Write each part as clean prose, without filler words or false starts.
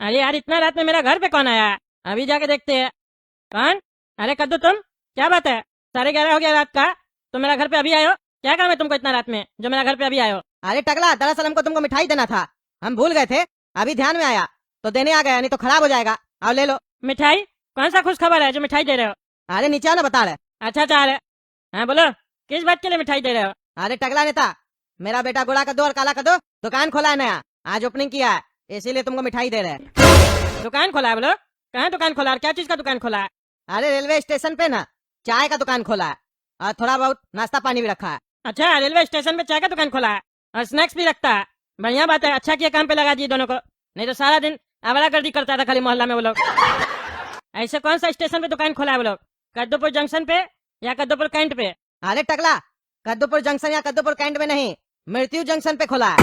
अरे यार इतना रात में मेरा घर पे कौन आया? अभी जाके देखते हैं। कौन? अरे कद्दू तुम, क्या बात है? 11:30 हो गया रात का, तुम मेरा घर पे अभी आए हो? क्या काम है तुमको इतना रात में जो मेरा घर पे अभी आए हो? अरे टकला, दरअसल हमको तुमको मिठाई देना था, हम भूल गए थे, अभी ध्यान में आया तो देने आ गया, नहीं तो खराब हो जाएगा। आओ ले लो। मिठाई? कौन सा खुश खबर है जो मिठाई दे रहे हो? अरे नीचे आओ ना, बता रहे। अच्छा चाह रहे। हाँ बोलो, किस बात के लिए मिठाई दे रहे हो? अरे टकला नेता, मेरा बेटा गोड़ा कद्दू और काला कद्दू दुकान खोला है नया, आज ओपनिंग किया है, इसीलिए तुमको मिठाई दे रहे हैं। दुकान खोला है? बोलो कहाँ दुकान खोला है, क्या चीज का दुकान खोला है? अरे रेलवे स्टेशन पे ना चाय का दुकान खोला है और थोड़ा बहुत नाश्ता पानी भी रखा है। अच्छा, रेलवे स्टेशन पे चाय का दुकान खोला है और स्नैक्स भी रखता है? बढ़िया बात है, अच्छा किया काम पे लगा दिए दोनों को, नहीं तो सारा दिन आवारागर्दी करता था खाली मोहल्ला में वो लोग। ऐसे कौन सा स्टेशन पे दुकान खोला है वो लोग? कद्दूपुर जंक्शन पे या कद्दूपुर कैंट पे? अरे टकला, कद्दूपुर जंक्शन या कद्दूपुर कैंट में नहीं, मृत्यु जंक्शन पे खोला है।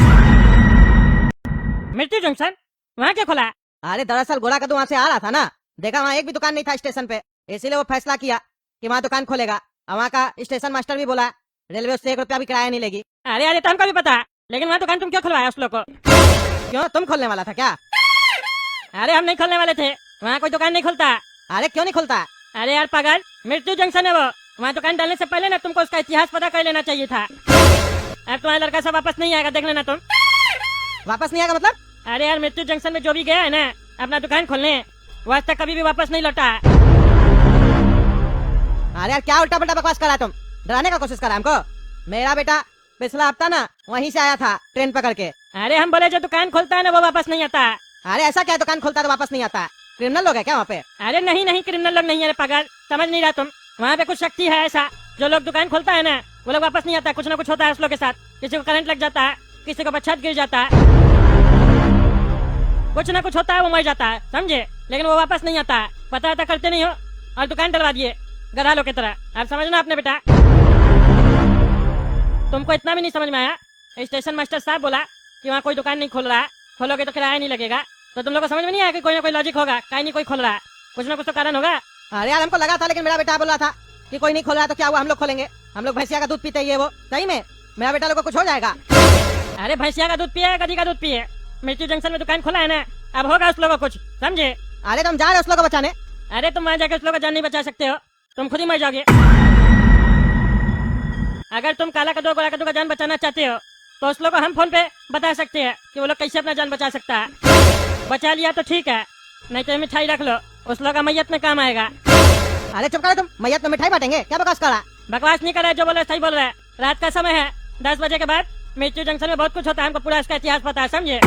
मृत्यु जंक्शन? वहाँ क्या खोला है? अरे दरअसल गोड़ा कद्दू वहाँ से आ रहा था ना, देखा वहाँ एक भी दुकान नहीं था स्टेशन पे, इसीलिए वो फैसला किया कि वहाँ दुकान खोलेगा। और वहाँ का स्टेशन मास्टर भी बोला रेलवे उससे 1 रुपया भी किराया नहीं लेगी। अरे तो हमको भी पता है, लेकिन वहाँ दुकान तुम क्यों खुलवाया उस लोग को? क्यों, तुम खोलने वाला था क्या? अरे हम नहीं खोलने वाले थे, वहाँ कोई दुकान नहीं खुलता। अरे क्यों नहीं खुलता? अरे यार पागल, मृत्यु जंक्शन है वो, वहाँ दुकान डालने से पहले ना तुमको उसका इतिहास पता कर लेना चाहिए था। अब तुम्हारा लड़का सब वापस नहीं आएगा, देख लेना तुम। वापस नहीं आएगा मतलब? अरे यार मृत्यु जंक्शन में जो भी गया है ना अपना दुकान खोलने, वो आज तक कभी भी वापस नहीं लौटा। अरे यार क्या उल्टा पल्टा बकवास करा, तुम डराने का कोशिश करा हमको। मेरा बेटा पिछला हफ्ता ना वहीं से आया था ट्रेन पकड़ के। अरे हम बोले जो दुकान खोलता है ना वो वापस नहीं आता। अरे ऐसा क्या दुकान खोलता तो वापस नहीं आता? क्रिमिनल लोग है क्या वहाँ पे? अरे नहीं नहीं, क्रिमिनल लोग नहीं है पागल, समझ नहीं रहा तुम। वहाँ पे कुछ शक्ति है ऐसा, जो लोग दुकान खोलता है ना वो लोग वापस नहीं आता, कुछ ना कुछ होता है उस लोग के साथ। किसी को करंट लग जाता है, किसी को छत गिर जाता है, कुछ ना कुछ होता है, वो मर जाता है, समझे? लेकिन वो वापस नहीं आता है, पता आता करते नहीं हो और दुकान डलवा दिए गधा लोग की तरह। आप समझना अपने बेटा, तुमको इतना भी नहीं समझ में आया? स्टेशन मास्टर साहब बोला कि वहाँ कोई दुकान नहीं खोल रहा है, खोलोगे तो किराया नहीं लगेगा, तो तुम लोग को समझ में नहीं आया कि कोई ना कोई लॉजिक होगा, कहीं नहीं कोई खोल रहा है, कुछ ना कुछ तो कारण होगा। अरे यार हमको लगा था, लेकिन मेरा बेटा बोल रहा था कि कोई नहीं खोल रहा तो क्या हुआ, हम लोग खोलेंगे, हम लोग भैंसिया का दूध पीते ही है, वो सही में मेरा बेटा लोग को कुछ हो जाएगा। अरे भैंसिया का दूध पिए, गधी का दूध पिए, मृत्यु जंक्शन में दुकान खोला है ना, अब होगा उस लोगों को कुछ, समझे? अरे तुम जा रहे हो उस लोग को बचाने? अरे तुम वहाँ जाकर उस लोग का जान नहीं बचा सकते हो, तुम खुद ही मर जाओगे। अगर तुम काला कद्दू गोला कद्दू का जान बचाना चाहते हो तो उस लोग को हम फोन पे बता सकते हैं कि वो लोग कैसे अपना जान बचा सकता है। बचा लिया तो ठीक है, नहीं तो मिठाई रख लो, उस लोग का मैयत में काम आएगा। अरे चुप करो तुम, मैयत में मिठाई बांटेंगे, क्या बकवास करा? बकवास नहीं कर रहा है, जो बोल रहा है सही बोल रहा है। रात का समय है, 10 बजे के बाद मृत्यु जंक्शन में बहुत कुछ होता है, हमको पूरा इसका इतिहास पता है, समझे?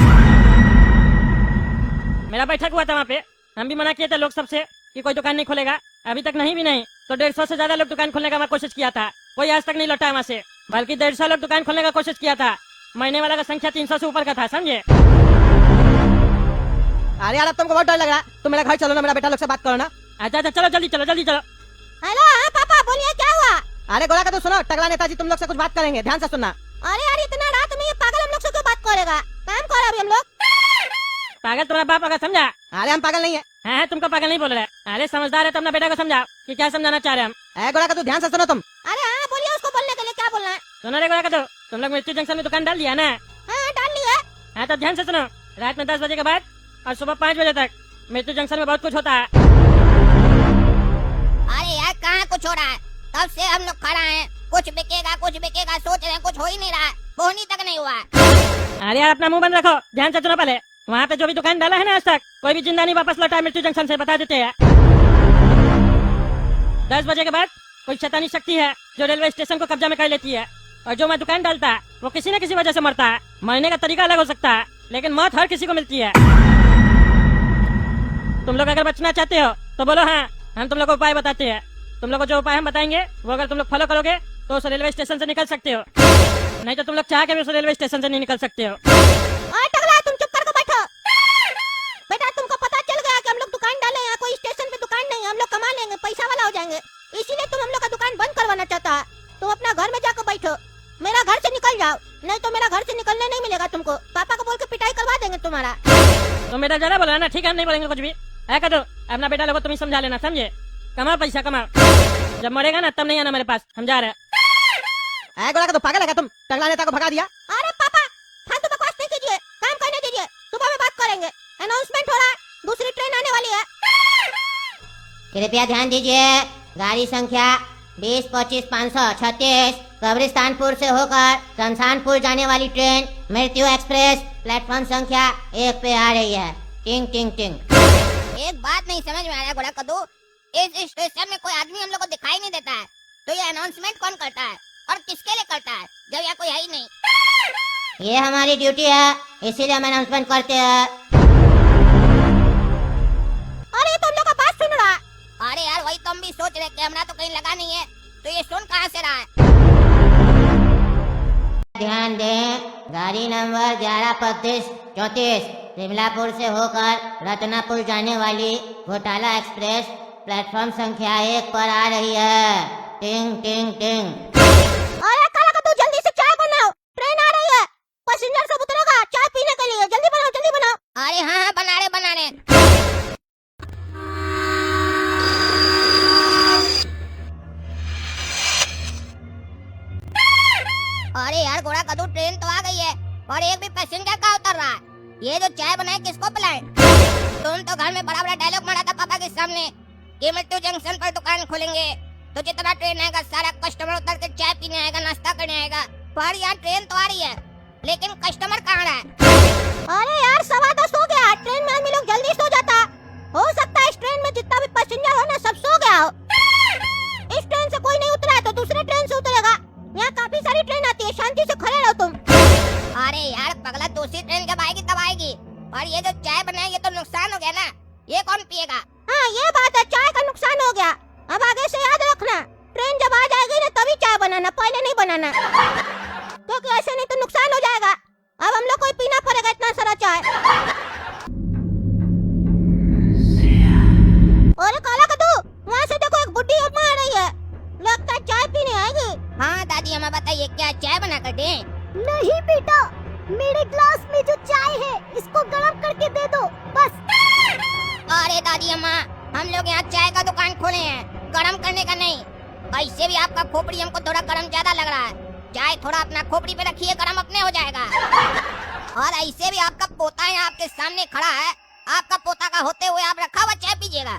मेरा बैठक हुआ था वहाँ पे, हम भी मना किए थे लोग सबसे कि कोई दुकान नहीं खोलेगा, अभी तक नहीं भी नहीं तो 150 से ज्यादा लोग दुकान खोलने का कोशिश किया था, कोई आज तक नहीं लौटा वहाँ से, बल्कि 150 लोग दुकान खोलने का कोशिश किया था, महीने वाला का संख्या 300 से ऊपर का था, समझे? अरे यार अब तुमको बहुत डर लग रहा है, तुम मेरा घर चलो ना, मेरा बेटा लोग से बात करो ना। अच्छा चलो जल्दी चलो, जल्दी चलो। हेलो, हाँ पापा बोलिए, क्या हुआ? अरे गोला का तो सुनो, टकला नेताजी तुम लोग से कुछ बात करेंगे, ध्यान से सुनना। अरे यार इतना रात में ये पागल हम लोग से क्यों बात करेगा? काम कर अभी हम लोग। पागल तुम्हारा बाप अगर समझा? अरे हम पागल नहीं है। हाँ तुमको पागल नहीं बोल रहे, अरे समझदार है तो अपना बेटा को समझाओ कि क्या समझाना चाह रहे हम। गोला का तो ध्यान से सुनो तुम। अरे हाँ बोलिए, उसको बोलने के लिए क्या बोलना है? सुनो रे गोला कद्दू, तुम लोग मृत्यु जंक्शन में दुकान डाल दिया ना? हाँ डाल लिया। हाँ तो ध्यान से सुनो, रात में 10 बजे के बाद और सुबह 5 बजे तक मृत्यु जंक्शन में बहुत कुछ होता है। अरे यार कहाँ कुछ हो रहा है, तब से हम लोग खड़ा हैं, कुछ बिकेगा सोच रहे हैं, कुछ हो ही नहीं रहा है, बोनी तक नहीं हुआ। अरे यार अपना मुंह बंद रखो, ध्यान से सुनो पहले। वहाँ पे जो भी दुकान डाला है ना आज तक कोई भी जिंदा नहीं वापस लौटा है मृत्यु जंक्शन से, बता देते हैं। 10 बजे के बाद कोई शैतानी शक्ति है जो रेलवे स्टेशन को कब्जा में कर लेती है, और जो मैं दुकान डालता है वो किसी न किसी वजह से मरता है। मरने का तरीका अलग हो सकता है, लेकिन मौत हर किसी को मिलती है। तुम लोग अगर बचना चाहते हो तो बोलो हाँ, हम तुम लोग को उपाय बताते हैं। तुम लोग को जो उपाय हम बताएंगे वो अगर तुम लोग फॉलो करोगे तो उस रेलवे स्टेशन से निकल सकते हो, नहीं तो तुम लोग चाह के भी उस रेलवे स्टेशन से नहीं निकल सकते हो। टकला तुम चुप करके बैठो। बेटा तुमको पता चल गया कि हम लोग दुकान डाले, यहाँ कोई स्टेशन पे दुकान नहीं, हम लोग कमा लेंगे, पैसा वाला हो जाएंगे, इसीलिए तुम हम लोग का दुकान बंद करवाना चाहता है। तुम अपना घर में जाकर बैठो, मेरा घर से निकल जाओ, नहीं तो मेरा घर से निकलने नहीं मिलेगा तुमको, पापा को बोल के पिटाई करवा देंगे तुम्हारा। तुम बेटा ज्यादा बोल रहा है ना, ठीक है हम नहीं बोलेंगे कुछ भी। ऐ कदो अपना बेटा लोगो तुम ही समझा लेना, समझे? कमाओ पैसा कमाओ, जब मरेगा ना तब नहीं आना मेरे पास, हम जा रहे हैं। गोला का तो पागल है क्या तुम? टकला नेता को भगा दिया। अरे पापा फालतू बकवास नहीं कीजिए, काम करने दीजिए, सुबह में बात करेंगे। अनाउंसमेंट हो रहा है, कृपया ध्यान दीजिए, गाड़ी संख्या 20-25-536 कब्रिस्तानपुर से होकर शमशानपुर जाने वाली ट्रेन मृत्यु एक्सप्रेस प्लेटफॉर्म संख्या 1 पे आ रही है। टिंग टिंग टिंग। एक बात नहीं समझ में आ रहा घोड़ा कद्दू, इस स्टेशन में कोई आदमी हम लोग को दिखाई नहीं देता है, तो ये अनाउंसमेंट कौन करता है और किसके लिए करता है जब यहाँ कोई है ही नहीं? ये हमारी ड्यूटी है, इसीलिए हम अनाउंसमेंट करते हैं। अरे तुम लोग का बात सुन रहा? अरे यार वही तो हम भी सोच रहे, कैमरा तो कहीं लगा नहीं है, तो ये सुन कहाँ से रहा है? ध्यान दें, गाड़ी नंबर 11-35-34 शिमलापुर से होकर रत्नापुर जाने वाली घोटाला एक्सप्रेस प्लेटफॉर्म संख्या 1 पर आ रही है। टिंग टिंग टिंग। अरे काला का तू जल्दी से चाय बनाओ, ट्रेन आ रही है, पैसेंजर सब उतरेगा चाय पीने के लिए, जल्दी बनाओ जल्दी बनाओ। अरे हाँ हाँ बना रहे। अरे यार घोड़ा कद्दू, ट्रेन तो आ गई है और एक भी पैसेंजर का उतर रहा है। ये जो चाय बनाए किसको पिलाएं? तुम तो घर में बड़ा बड़ा डायलॉग मारा था पापा के सामने कि मृत्यु जंक्शन पर दुकान खोलेंगे, तो जितना ट्रेन आएगा सारा कस्टमर उतर के चाय पीने आएगा, नाश्ता करने आएगा। पर यार ट्रेन तो आ रही है, लेकिन कस्टमर कहाँ है? अरे यार 10:15 हो गया, ट्रेन में आदमी लोग जल्दी सो जाता। हो सकता है इस ट्रेन में जितना भी पैसेंजर हो ना सब सो गया हो। इस ट्रेन से कोई नहीं उतरा है तो दूसरे ट्रेन से उतरेगा। यहाँ काफी सारी ट्रेन आती है, शांति से खड़े रहो तुम। अरे यार पगला, दूसरी ट्रेन जब आएगी तब आएगी, और ये जो चाय बनाई ये तो नुकसान हो गया ना, ये कौन पिएगा? हाँ ये बात है, चाय का नुकसान हो गया। अब आगे से याद रखना, ट्रेन जब आ जाएगी ना तभी चाय बनाना, पहले नहीं बनाना, क्योंकि ऐसे नहीं तो नुकसान हो जाएगा। अब हम लोग को पीना पड़ेगा इतना सारा चाय। अरे काला कद्दू, वहाँ से देखो एक बुढ़ी अम्मा आ रही है, लगता है चाय पीने आएगी। हाँ दादी हमें बताइए, क्या चाय बना कर दें? नहीं बेटा, मेरे ग्लास में जो चाय है इसको गर्म करके दे दो बस। अरे दादी अम्मा, हम लोग यहाँ चाय का दुकान खोले हैं, गरम करने का नहीं। ऐसे भी आपका खोपड़ी हमको थोड़ा गरम ज्यादा लग रहा है, चाय थोड़ा अपना खोपड़ी पे रखिए, गरम अपने हो जाएगा। और ऐसे भी आपका पोता यहाँ आपके सामने खड़ा है, आपका पोता का होते हुए आप रखा हुआ चाय पीजिएगा,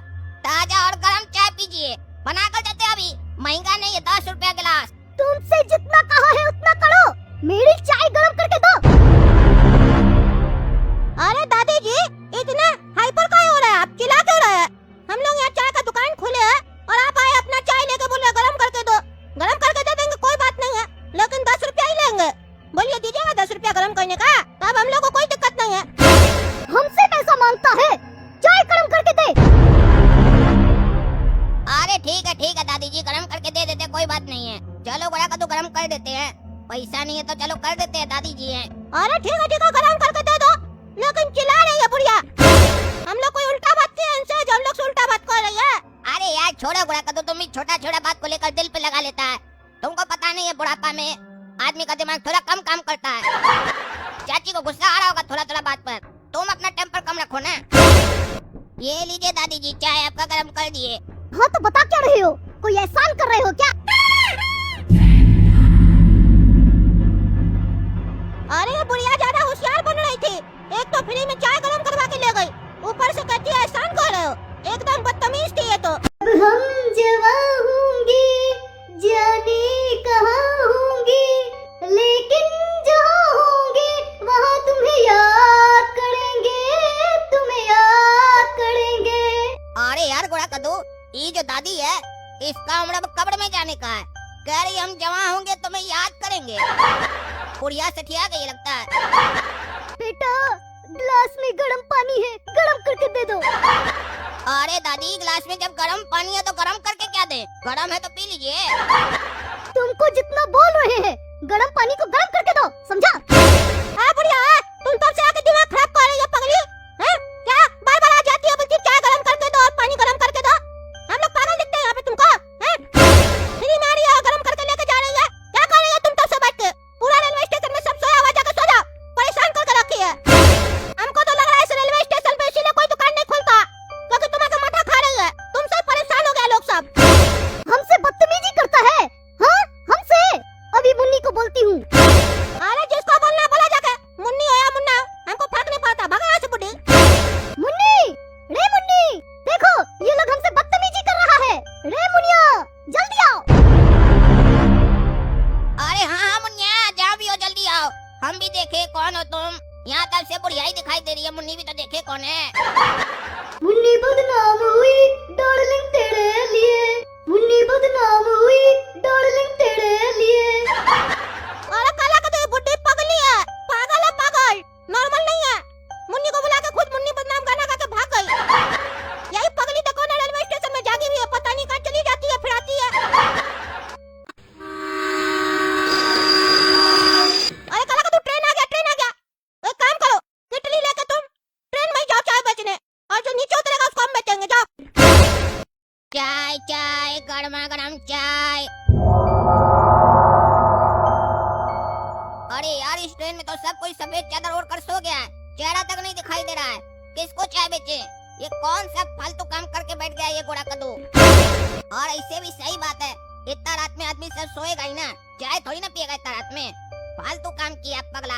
ताजा और गरम चाय पीजिए, बना कर देते अभी, महंगा नहीं है, 10 रुपया गिलास। तुमसे जितना कहा है उतना करो, मेरी चाय गर्म करके दो। अरे दादी जी, इतना हाइपर काहे हो रहा है, आप चिल्ला क्यों रहे हैं? हम लोग यहाँ चाय का दुकान खोले हैं और आप आए अपना चाय लेके बोले गरम करके दो। गरम करके दे देंगे, कोई बात नहीं है, लेकिन 10 रुपया ही लेंगे। बोलिए दीजिएगा 10 रुपया गरम करने का, तब हम लोग को कोई दिक्कत नहीं है। हमसे पैसा मांगता है, चाय गर्म करके दे। अरे ठीक है दादी जी, गरम करके दे देते, कोई बात नहीं है। चलो बड़ा का तो गरम कर देते हैं, पैसा नहीं है तो चलो कर देते हैं, दादी जी हैं। अरे ठीक है गरम करके दे दो, लेकिन चिल्ला रही है बुढ़िया, हम लोग कोई उल्टा बात किया इनसे जो हम लोग से उल्टा बात कर रही है। अरे यार छोड़ो बुढ़ा का, तो तुम भी छोटा बात को लेकर दिल पे लगा लेता है, तुमको पता नहीं है बुढ़ापा में आदमी का दिमाग थोड़ा कम काम करता है। चाची को गुस्सा आ रहा होगा थोड़ा बात पर, तुम अपना टेम्पर कम रखो ना। ये लीजिए दादी जी, चाय आपका गरम कर दिए। हाँ तो बता क्या रहे हो, कोई एहसान कर रहे हो क्या? अरे ये बुढ़िया ज्यादा होशियार बन रही थी, एक तो फ्री में चाय गरम करवा के ले गई, ऊपर से कहती है एहसान कर रहे हो, एकदम बदतमीज थी ये तो। अब हम जवां होंगे, जाने कहाँ होंगे, लेकिन जहाँ होंगे वहाँ तुम्हें याद करेंगे, तुम्हें याद करेंगे। अरे यार गोड़ा कद्दू, ये जो दादी है इसका उम्र अब कब्र में जाने का है, कह रही हम जवां होंगे तुम्हें याद करेंगे। बुढ़िया सठिया गई लगता है। बेटा ग्लास में गर्म पानी है, गर्म करके दे दो। अरे दादी, गिलास में जब गर्म पानी है तो गर्म करके क्या दे, गर्म है तो पी लीजिए। तुमको जितना बोल रहे हैं, गर्म पानी को गर्म करके दो, समझा? बुढ़िया तुम तब से आके दिमाग खराब कर रही है पगली, हैं? क्या बार-बार आ जाती है बोलती चाय गरम करके दो और पानी गरम करके दो, हम लोग पागल दिखते हैं यहाँ पे तुमको, हैं? फ्री में आ रही है और गरम करके लेके जा रही है, क्या कर रही है तुम तब से बैठ के? पूरा रेलवे स्टेशन में सब सोया हुआ, जाकर सो जाओ, परेशान करके रखी है। हमको तो लग रहा है इस रेलवे स्टेशन पे इसीलिए कोई दुकान नहीं खुलता, क्योंकि तुम्हारा माथा खा रही है, तुमसे परेशान हो गए लोग सब। हमसे बदतमीजी करता है, हाँ हमसे? अभी मुन्नी को बोलती हूँ, हम भी देखे कौन हो तुम। यहाँ तब से बुढ़ियाई दिखाई दे रही है, मुन्नी भी तो देखे कौन है। मुन्नी बदनाम हुई डार्लिंग तेरे लिए, मुन्नी बदनाम हुई डार्लिंग तेरे लिए। अरे काला का तो ये बुढ़ी पगली है, पागल है पागल, नॉर्मल नहीं है। मुन्नी को बुला के खुद मुन्नी बदनाम गाना गा के भाग गई। यही पगली तो कौन है, रेलवे स्टेशन में जागी हुई है, पता नहीं कहाँ चली जाती है फिर आती है। अरे काला का तू ट्रेन आ गया, ट्रेन आ गया। एक काम करो, किटली लेके तुम ट्रेन में ही जाओ चाय बेचने, और जो नीचे उतरेगा उसको हम बेचेंगे। जाओ। चाय चाय गर्मा गर्म चाय। अरे यार इस ट्रेन में तो सब कोई सफेद चादर ओढ़ कर सो गया है, चेहरा तक नहीं दिखाई दे रहा है। किसको चाय बेचे? ये कौन सा फालतू काम करके बैठ गया ये गोरा कद्दू। और ऐसे भी सही बात है, इतना रात में आदमी सब सोएगा ही ना, चाय थोड़ी ना पिएगा इतना रात में। फालतू काम किया पगला।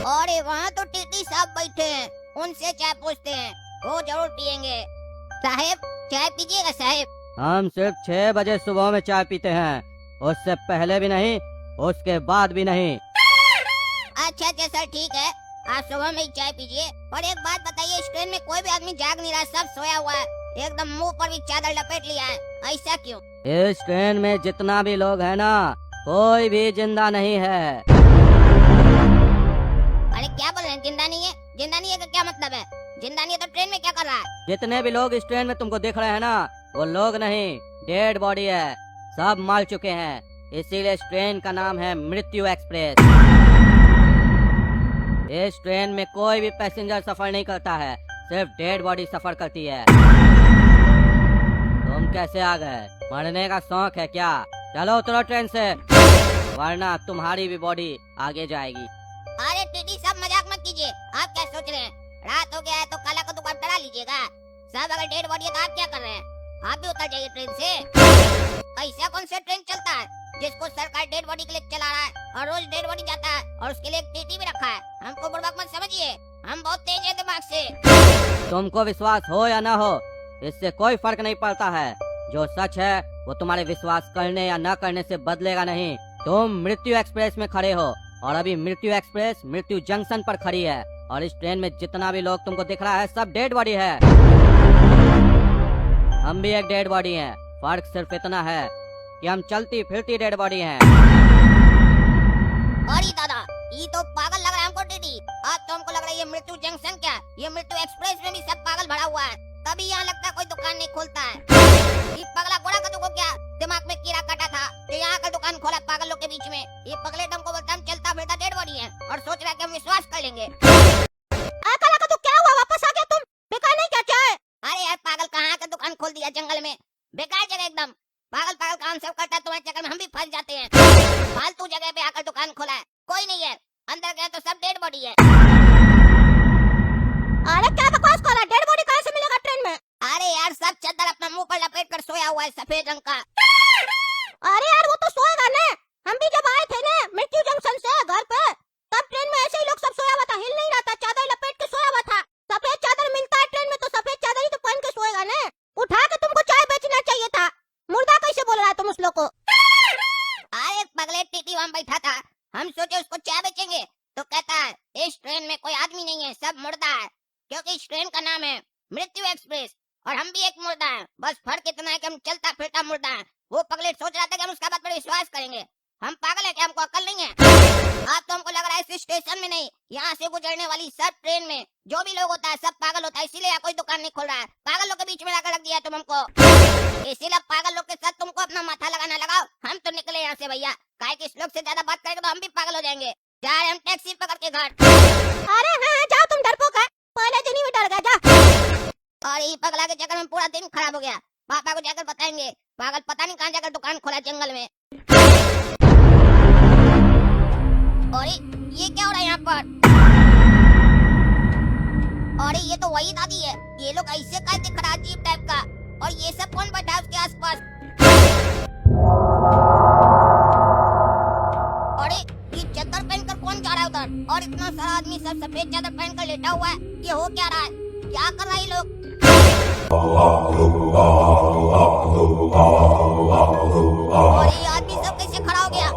और वहाँ तो टीटी साहब बैठे हैं, उनसे चाय पूछते हैं, वो जरूर पियेंगे। साहेब चाय पीजिएगा साहेब। हम सिर्फ 6 बजे सुबह में चाय पीते हैं, उससे पहले भी नहीं, उसके बाद भी नहीं। अच्छा अच्छा सर ठीक है, आप सुबह में ही चाय पीजिए। और एक बात बताइए, इस ट्रेन में कोई भी आदमी जाग नहीं रहा, सब सोया हुआ है, एकदम मुंह पर भी चादर लपेट लिया है, ऐसा क्यों? इस ट्रेन में जितना भी लोग है ना, कोई भी जिंदा नहीं है। अरे क्या बोल रहे हैं, जिंदा नहीं है? जिंदा नहीं है का क्या मतलब है? जिंदा नहीं है तो ट्रेन में क्या कर रहा है? जितने भी लोग इस ट्रेन में तुमको देख रहे हैं ना, वो लोग नहीं, डेड बॉडी है, सब मर चुके हैं। इसीलिए इस ट्रेन का नाम है मृत्यु एक्सप्रेस। इस ट्रेन में कोई भी पैसेंजर सफर नहीं करता है, सिर्फ डेड बॉडी सफर करती है। तुम कैसे आ गए? मरने का शौक है क्या? चलो उतरो ट्रेन से, वरना तुम्हारी भी बॉडी आगे जाएगी। अरे टीटी साहब मजाक मत कीजिए, आप क्या सोच रहे हैं? रात हो गया है तो काला कद्दू को डरा लीजिएगा। सब अगर डेड बॉडी है तो आप क्या कर रहे हैं? आप भी उतर जाइए ट्रेन से। ऐसा कौन सा ट्रेन चलता है जिसको सरकार डेड बॉडी के लिए चला रहा है, और रोज डेड बॉडी जाता है, और उसके लिए एक टीटी भी रखा है। हमको बुड़बक मत समझिए, हम बहुत तेज है दिमाग से। तुमको विश्वास हो या ना हो, इससे कोई फर्क नहीं पड़ता है। जो सच है वो तुम्हारे विश्वास करने या न करने से बदलेगा नहीं। तुम मृत्यु एक्सप्रेस में खड़े हो, और अभी मृत्यु एक्सप्रेस मृत्यु जंक्शन पर खड़ी है, और इस ट्रेन में जितना भी लोग तुमको दिख रहा है सब डेड बॉडी है। हम भी एक डेड बॉडी हैं, फर्क सिर्फ इतना है कि हम चलती फिरती डेड बॉडी हैं। अरे दादा ये तो पागल लग रहा है हमको टीटी। अब तो हमको लग रहा है ये मृत्यु जंक्शन क्या, ये मृत्यु एक्सप्रेस में भी सब पागल भरा हुआ है, तभी यहाँ लगता है कोई दुकान नहीं खोलता है। ये पगला गोरा कद्दू को क्या दिमाग में कीड़ा काटा था कि यहाँ का दुकान खोला पागल लोग के बीच में? ये पगले दम को बोलता हम चलता फिरता डेड बॉडी है, और सोच रहा है कि हम विश्वास कर लेंगे। काला कद्दू क्या हुआ, वापस आ गया तुम? बेकार नहीं क्या चाय? अरे यार पागल कहाँ का दुकान खोल दिया जंगल में, बेकार जगह एकदम। पागल पागल काम सब करता है, तुम्हारे चक्कर में हम भी फंस जाते हैं। फालतू जगह पे आकर दुकान खोला है, कोई नहीं है, अंदर गए तो सब डेड बॉडी है। अरे क्या बकवास कर रहा है, डेड बॉडी कहाँ से मिलेगा ट्रेन में? अरे यार सब चादर अपना मुंह पर लपेट कर सोया हुआ है सफेद रंग का। अरे यार वो तो सोएगा ना, हम भी जब आए थे ना मृत्यु जंक्शन से घर पे, तब ट्रेन में ऐसे ही लोग सब सोया हुआ था, हिल नहीं रहा था, चादर लपेट के सोया हुआ था। सफेद चादर मिलता है ट्रेन में तो सफेद चादर ही तो पहन के सोएगा ना। उठा के तुमको चाय बेचना चाहिए था, मुर्दा कैसे बोल रहा है तुम उस लोग को? अरे पगले टीटी वहाँ बैठा था, हम सोचे उसको चाय बेचेंगे, तो कहता है इस ट्रेन में कोई आदमी नहीं है, सब मुर्दा है, क्योंकि इस ट्रेन का नाम है मृत्यु एक्सप्रेस, और हम भी एक मुर्दा है, बस फर्क इतना है कि हम चलता फिरता मुर्दा है। वो पगले सोच रहा था कि हम उसका बात पर विश्वास करेंगे। हम पागल है क्या, हमको अकल नहीं है? अब तो हमको लग रहा है इस स्टेशन में नहीं, यहाँ से गुजरने वाली सब ट्रेन में जो भी लोग होता है सब पागल होता है, इसीलिए यहाँ कोई दुकान नहीं खोल रहा है। पागल लोग के बीच में लाकर रख दिया तुम हमको, इसीलिए पागल लोग के साथ तुमको अपना माथा लगाना लगाओ। हम तो निकले यहाँ से भैया, काहे कि इस लोग से ज्यादा बात करेंगे तो हम भी पागल हो जाएंगे। जा रहे हम टैक्सी पकड़ के घर। अरे हाँ जाओ, तुम डरपोक है, पहले दिन ही में डर गया, जा। और ये पगला के चक्कर में पूरा दिन खराब हो गया, पापा को जाकर बताएंगे, पागल पता नहीं कहाँ जाकर दुकान खोला जंगल में। और ये क्या हो रहा है यहाँ पर? और ये तो वही दादी है, ये लोग ऐसे क्या दिख रहा है अजीब टाइप का, और ये सब कौन बैठा है उसके आसपास? और ये चादर पहनकर कौन जा रहा है उधर, और इतना सारा आदमी सब सफेद चादर पहनकर लेटा हुआ है, ये हो क्या रहा है, क्या कर रहा है ये लोग? और ये आदमी सब कैसे खड़ा हो गया?